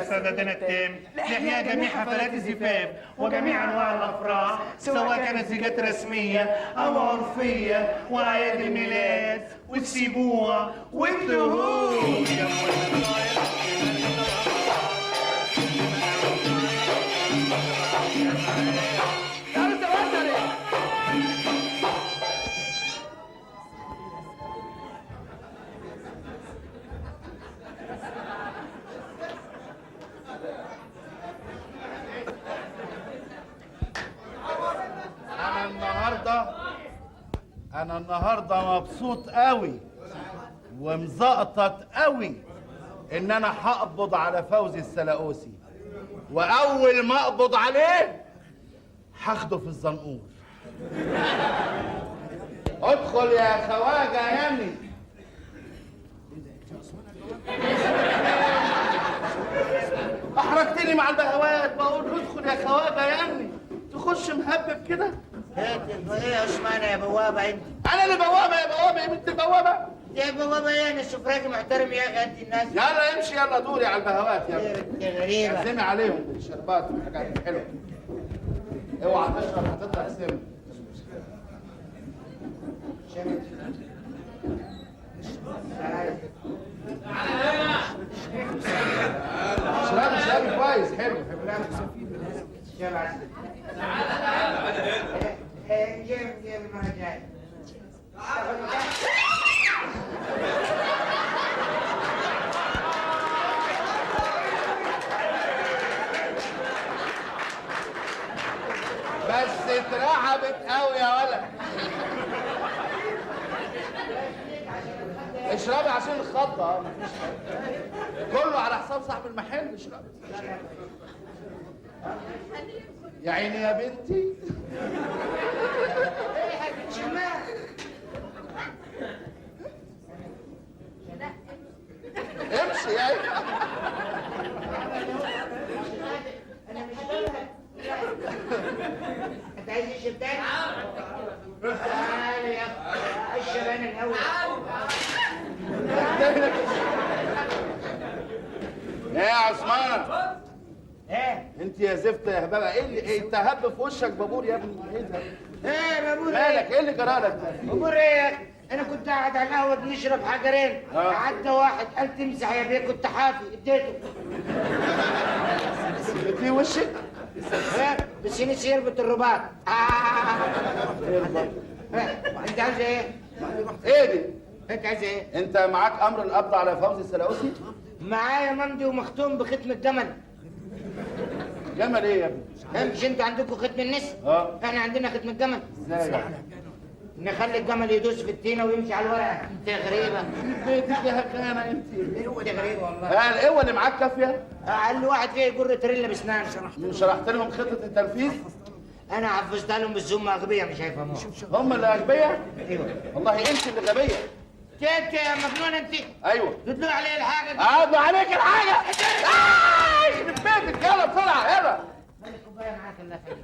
سادتنا التام، لإحياء جميع حفلات الزفاف وجميع أنواع الأفراح سواء كانت زيجات رسمية أو عرفية وأعياد الميلاد والسبوع والدهور. أنا النهاردة مبسوط قوي ومزقطط قوي إن أنا هقبض على فوزي السلاقوسي، وأول ما أقبض عليه هاخده في الزنقور. ادخل يا خواجة يا ابني. أحرجتني مع البهوات، بقول ادخل يا خواجة يا ابني، تخش مهبب كده. ايه اشمعنى يا بوابه انت؟ انا اللي بوابه يا بوابه يا بنت البوابه. يا بوابه ايه؟ انا اشوف راجل محترم يا اخي قد الناس. يلا امشي، يلا دوري على البهوات يلا. يا غريبه. عزمي عليهم بالشربات والحاجات الحلوه. اوعى تشرب هتطلع سم. اشربي كويس حلو. جيب المره الجايه. بس اترعبت قوي يا ولد. اشربي عشان الخضه، مفيش حاجه، كله على حساب صاحب المحل. اشربي يا عيني يا بنتي. ايه هتتشمع؟ امشي يا عيني. انا مش فاهم. انت عايز تشرب تاني؟ تعالى يا اخي اشرب انا الاول. يا عثمان. ايه؟ انت يا زفت يا هبابه، ايه اللي ايه انت هب في وشك بابور يا ابني؟ ايه ده؟ ايه بابور؟ مالك؟ ايه اللي جرالك ده؟ بابور ايه؟ انا كنت قاعد على القهوه بنشرب حجرين، عدى واحد قال تمسح يا بيه، كنت حافي اديته. في وشك؟ بس نسي يربط الرباط. انت عايز ايه؟ ايه دي؟ انت عايز ايه؟ انت معاك امر القبض على فوزي السلاقوسي؟ معايا ممضي ومختوم بختم الجمل. جمل ايه يا ابني؟ مش انتوا عندكم ختم النسر؟ احنا عندنا ختم الجمل. ازاي؟ نخلي الجمل يدوس في التينه ويمشي على الورقه. انت غريبه. بيتك يا هكانه انت. انت غريبه والله. القوه اللي معاك كافيه؟ قال له واحد فيه يجر تريلا باسنان. شرحت لهم خطه التنفيذ؟ انا حفظتها لهم بالزوم اغبيه مش هيفهموها. هم اللي اغبياء؟ ايوه والله انت اللي غبيه. انت يا مجنون انت. ايوه تدلوا علي الحاجه دي. اقعدوا عليك الحاجه. يخرب بيتك، يلا بسرعه يلا. خلي الكوبايه معاك الله يخليك.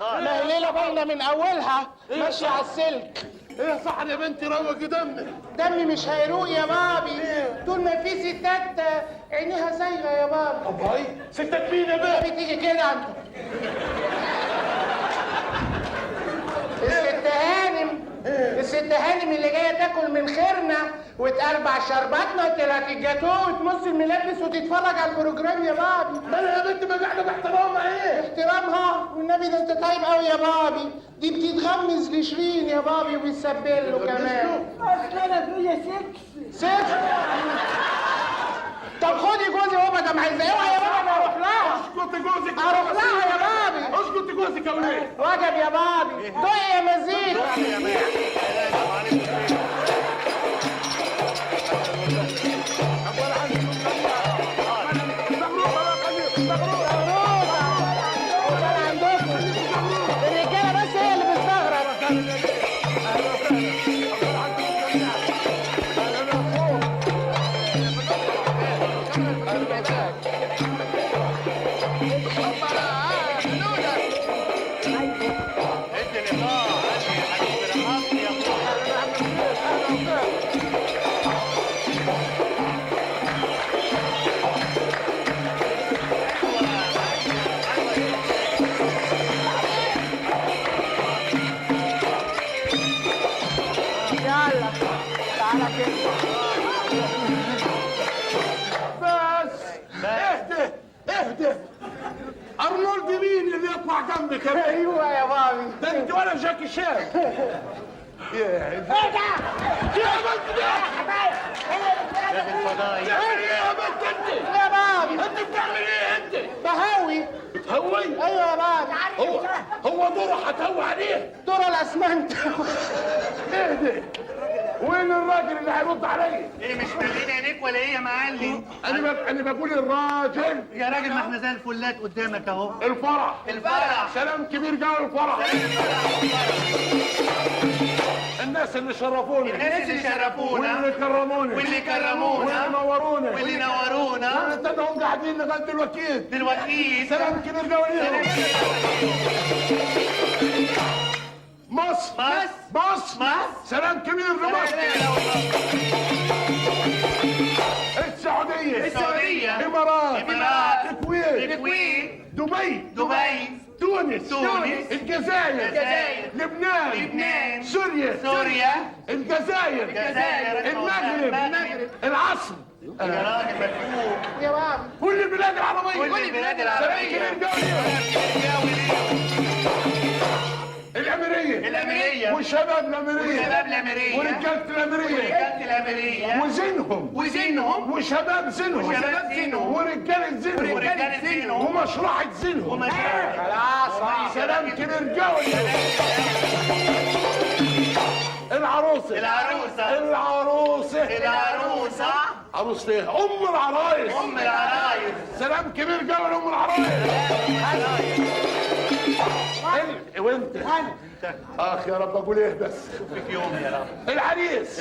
ما هي ليله باينه من اولها ماشيه على السلك. ايه يا صاحبي يا بنتي روقي دمك. دمي مش هيروق يا بابي طول ما في ستات عينيها زايغه يا بابا. الله، ستات مين يا بابي؟ تيجي كده انت. الست هانم والست هانم اللي جايه تاكل من خيرنا وتقربع شرباتنا وتلعب الجاتوه وتمص الملابس وتتفرج على البروجرام يا بابي. مالها يا بنت ما قاعده باحترامها ايه؟ احترامها والنبي ده انت طيب قوي يا بابي، دي بتتغمز لشيرين يا بابي وبتسبل له كمان. اصل انا فيا سكس. طب خدي جوزي بابا ده عايزه اوعى يا بابا انا اروح لها. اسكت جوزك، اروح لها يا بابي. اسكت جوزك يا وليه؟ وجب يا بابي، دق يا مزيد. الرجاله بس هي اللي بتستغرب. يلا تعالى كده. بس اهدى اهدى. ارنولد مين اللي يطلع جنبك يا بنت؟ ايوه يا بابي. ده انت ولا جاكي شان. ايه ده؟ يا بنت ده الفضائي بتعمل ايه يا بنت انت؟ يا بابي انت بتعمل ايه انت؟ بهوي. بتهوي؟ ايوه يا بابي. هو دوره هتهوي عليه؟ دور الاسمنت. اهدى. وين الراجل اللي هيرد عليا؟ ايه مش مالين عينيك ولا ايه يا معلم؟ انا بقول الراجل. يا راجل ما احنا زي الفلات قدامك اهو. الفرح. الفرح. سلام كبير قوي الفرح. الناس اللي شرفوني، الناس اللي شرفونا واللي كرموني، واللي كرمونا واللي نورونا، واللي نورونا وانتهم قاعدين لغايه دلوقتي. دلوقتي سلام كبير قوي ليهم. مصر مصر سلام كبير لمصر. السعودية الإمارات الكويت دبي تونس الجزائر لبنان سوريا الجزائر المغرب العصر. يا راجل مفهوم. يا بابي. كل البلاد العربية كل البلاد العربية. سلام كبير قوي ليهم. الأميرية والشباب الأميرية ورجالة الأميرية وزينهم وشباب زينهم ورجالة زينهم ومشرحة زينهم. خلاص. سلام كبير قوي. العروسة عروسة ايه؟ أم العرايس. سلام كبير قوي لأم العرايس. وانت اخ يا رب اقول ايه بس فيك يوم يا رب. العريس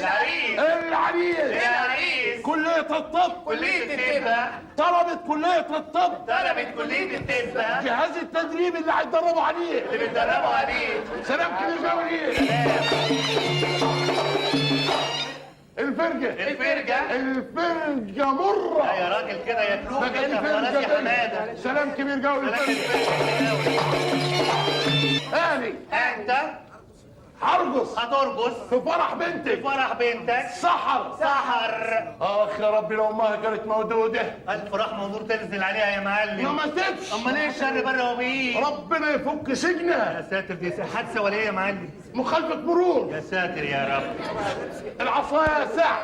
كلية الطب طلبت كلية الطب جهاز التدريب اللي هيتدربوا عليه سلام كبير قوي ليه. الفرقة مرة يا راجل كده ياكلوك انت خلاص يا حماده. سلام كبير قوي للفرقة. انت هرقص هترقص في فرح بنتك سحر اخ يا ربي لو امها كانت موجودة. الفرح موضوع تنزل عليها يا معلم. ما ماتتش. امال ايه الشر بره وبيه؟ ربنا يفك سجنها. يا ساتر دي حادثه ولا ايه يا معلم؟ مخالفة مرور. يا ساتر يا رب. العصاية ساعة.